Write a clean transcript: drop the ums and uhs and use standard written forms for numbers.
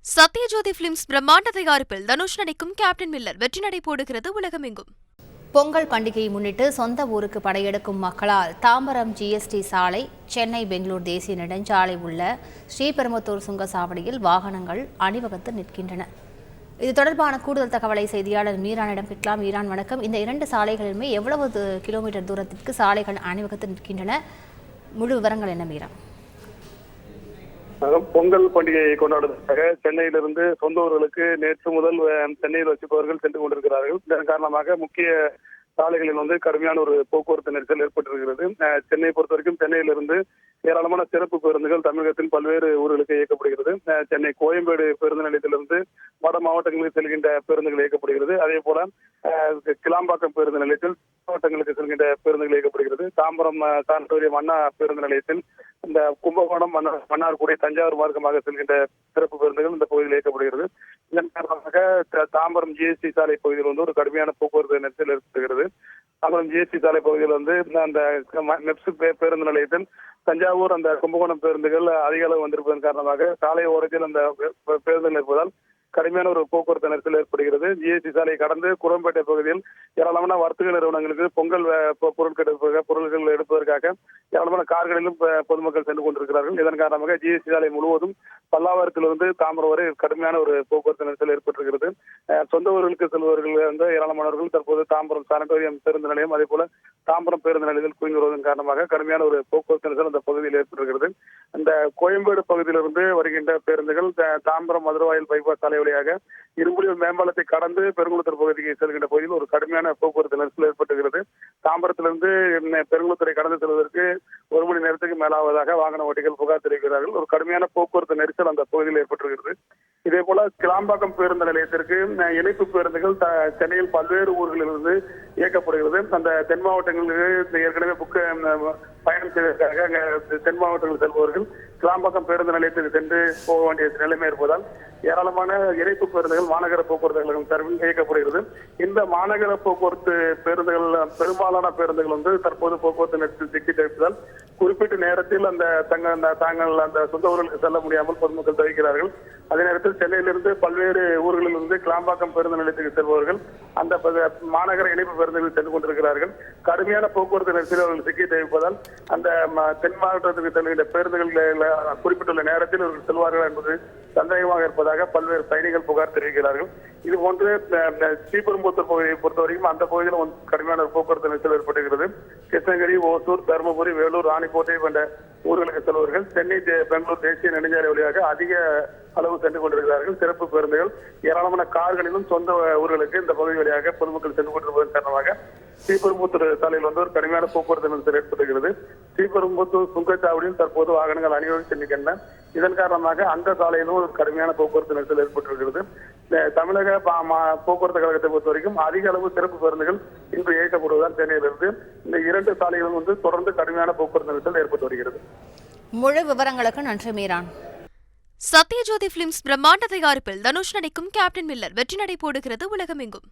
Sathyajothi films பிரம்மாண்ட தயாரிப்பில் தனுஷ் நடிக்கும் கேப்டன் மில்லர் வெற்றி நடை போடுகிறது உலகமெங்கும். பொங்கல் பண்டிகையை முன்னிட்டு சொந்த ஊருக்கு படையெடுக்கும் மக்களால் தாம்பரம் ஜிஎஸ்டி சாலை, சென்னை பெங்களூர் தேசிய நெடுஞ்சாலை உள்ள ஸ்ரீபெரும்புத்தூர் சுங்கச்சாவடியில் வாகனங்கள் அணிவகுத்து நிற்கின்றன. இது தொடர்பான கூடுதல் தகவலை செய்தியாளர் மீரானிடம் கேட்கலாம். மீரான், வணக்கம். இந்த இரண்டு சாலைகளிலுமே எவ்வளவு கிலோமீட்டர் தூரத்திற்கு சாலைகள் அணிவகுத்து நிற்கின்றன? முழு விவரங்கள் என்ன மீரான்? பொங்கல் பண்டிகையை கொண்டாடுவதற்காக சென்னையிலிருந்து சொந்த ஊர்களுக்கு நேற்று முதல் சென்னையில் வசிப்பவர்கள் சென்று கொண்டிருக்கிறார்கள். இதன் காரணமாக முக்கிய சாலைகளில் கடுமையான ஒரு போக்குவரத்து நெரிசல் ஏற்பட்டிருக்கிறது. சென்னையை பொறுத்த வரைக்கும் சென்னையிலிருந்து ஏராளமான சிறப்பு பேருந்துகள் தமிழகத்தின் பல்வேறு ஊர்களுக்கு இயக்கப்படுகிறது. சென்னை கோயம்பேடு பேருந்து நிலையத்திலிருந்து வட மாவட்டங்களுக்கு செல்கின்ற பேருந்துகள் இயக்கப்படுகிறது. அதே போல கிளாம்பாக்கம் பேருந்து நிலையத்தில் மாவட்டங்களுக்கு செல்கின்ற பேருந்துகள் இயக்கப்படுகிறது. தாம்பரம் சானிட்டோரியம் அண்ணா பேருந்து நிலையத்தில் இந்த கும்பகோணம் மன்னார்குடி தஞ்சாவூர் மார்க்கமாக செல்கின்ற சிறப்பு பேருந்துகள் இந்த பகுதியில் இயக்கப்படுகிறது. இதன் காரணமாக தாம்பரம் ஜிஎஸ்டி சாலை பகுதியில் ஒரு கடுமையான போக்குவரத்து நெரிசல் ஏற்படுகிறது. தாம்பரம் ஜிஎஸ்டி சாலை பகுதியில் அந்த நெப்ஸ் பேருந்து நிலையத்தில் தஞ்சாவூர் அந்த கும்பகோணம் பேருந்துகள் அதிக அளவு வந்திருப்பதன் காரணமாக சாலை ஓரத்தில் அந்த பேருந்துகள் இருப்பதால் கடுமையான ஒரு போக்குவரத்து நெரிசல் ஏற்படுகிறது. ஜிஎஸ்டி சாலை கடந்து குரம்பேட்டை பகுதியில் ஏராளமான வர்த்தக நிறுவனங்களுக்கு பொங்கல் பொருட்கள் எடுப்பதற்காக ஏராளமான கார்களிலும் பொதுமக்கள் சென்று கொண்டிருக்கிறார்கள். இதன் காரணமாக ஜிஎஸ்டி சாலை முழுவதும் பல்லாவரத்திலிருந்து தாம்பரம் வரை கடுமையான ஒரு போக்குவரத்து நெரிசல் ஏற்பட்டிருக்கிறது. சொந்த ஊர்களுக்கு செல்பவர்கள் ஏராளமானவர்கள் தற்போது தாம்பரம் சானிட்டோரியம் பேருந்து நிலையம் அதே போல தாம்பரம் பேருந்து நிலையத்தில் குவிந்து வருவதன் காரணமாக கடுமையான ஒரு போக்குவரத்து நெரிசல் அந்த பகுதியில் ஏற்பட்டிருக்கிறது. இந்த கோயம்பேடு பகுதியிலிருந்து வருகின்ற பேருந்துகள் தாம்பரம் மதுரவாயில் பைபாஸ் சாலை வழியாக இரும்புலியூர் மேம்பாலத்தை கடந்து பெருங்குளத்தூர் பகுதிக்கு செல்கின்ற பகுதியில் ஒரு கடுமையான போக்குவரத்து நெரிசல் ஏற்பட்டுகிறது. தாம்பரத்திலிருந்து பெருங்குளத்தூரை கடந்து செல்வதற்கு 1 மணி நேரத்துக்கு மேலாவதாக வாகன ஓட்டிகள் புகார் தெரிவிக்கிறார்கள். ஒரு கடுமையான போக்குவரத்து நெரிசல் அந்த பகுதியில் ஏற்பட்டிருக்கிறது. இதே போல கிளாம்பாக்கம் பேருந்து நிலையத்திற்கு இணைப்பு பேருந்துகள் சென்னையில் பல்வேறு ஊர்களிலிருந்து இயக்கப்படுகிறது. அந்த தென் மாவட்டங்களுக்கு ஏற்கனவே பயணம் செய்வதற்காக தென் மாவட்டங்கள் செல்பவர்கள் கிளாம்பாக்கம் பேருந்து நிலையத்துக்கு சென்று போக வேண்டிய நிலைமை இருப்பதால் ஏராளமான இணைப்பு பேருந்துகள் மாநகர போக்குவரத்து கழகம் சார்பில் இயக்கப்படுகிறது. இந்த மாநகர போக்குவரத்து பேருந்துகள் பெரும்பாலான பேருந்துகள் தற்போது போக்குவரத்து நெரிசல் சிக்கி தவிர்ப்பதால் குறிப்பிட்ட நேரத்தில் தாங்கள் அந்த சொந்த ஊர்களுக்கு செல்ல முடியாமல் பொதுமக்கள் தவிக்கிறார்கள். அதே நேரத்தில் சென்னையிலிருந்து பல்வேறு ஊர்களிலிருந்து கிளாம்பாக்கம் பேருந்து நிலையத்துக்கு செல்பவர்கள் அந்த மாநகர இணைப்பு பேருந்துகளில் சென்று கொண்டிருக்கிறார்கள். கடுமையான போக்குவரத்து நெரிசல் அவர்கள் சிக்கி தவிப்பதால் அந்த தென் மாவட்டத்துக்கு செல்கின்ற பேருந்துகள் குறிப்பிட்டுள்ள நேரத்தில் அவர்கள் செல்வார்கள் என்பது சந்தேகமாக இருப்பதாக பல்வேறு பயணிகள் புகார் தெரிவிக்கிறார்கள். இது போன்று ஸ்ரீபெரும்புத்தூர் பகுதியை பொறுத்தவரைக்கும் அந்த பகுதியில் கடுமையான போக்குவரத்து நெரிசல் ஏற்படுகிறது. கிருஷ்ணகிரி, ஓசூர், தருமபுரி, வேலூர், ராணிக்கோட்டை போன்ற ஊர்களுக்கு செல்வர்கள் சென்னை பெங்களூர் தேசிய நெடுஞ்சாலை வழியாக அதிக அளவு சென்று கொண்டிருக்கிறார்கள். சிறப்பு பேருந்துகள் ஏராளமான கார்களிலும் சொந்த ஊர்களுக்கு இந்த பகுதி வழியாக பொதுமக்கள் சென்று கொண்டிருப்பதன் காரணமாக ஸ்ரீபெரும்புத்தூர் சாலையில் ஒரு கடுமையான போக்குவரத்து நெரிசல் ஏற்படுகிறது. ஸ்ரீபெரும்புத்தூர் சுங்கச்சாவடியில் தற்போது வாகனங்கள் அணிவகுத்து செல்கின்றன. இதன் காரணமாக அந்த சாலையிலும் ஒரு கடுமையான போக்குவரத்து நெரிசல் ஏற்பட்டிருக்கிறது. தமிழக போக்குவரத்து கழகத்தை பொறுத்த வரைக்கும் அதிக அளவு சிறப்பு பேருந்துகள் இன்று இயக்கப்படுவதால் சென்னையிலிருந்து இந்த இரண்டு சாலைகளும் தொடர்ந்து கடுமையான போக்குவரத்து நெரிசல் ஏற்பட்டு வருகிறது. முழு விவரங்களுக்கு நன்றி மீரான். சத்யஜோதி பிலிம்ஸ் பிரம்மாண்ட தயாரிப்பில் தனுஷ் நடிக்கும் கேப்டன் மில்லர் வெற்றி நடை போடுகிறது உலகமெங்கும்.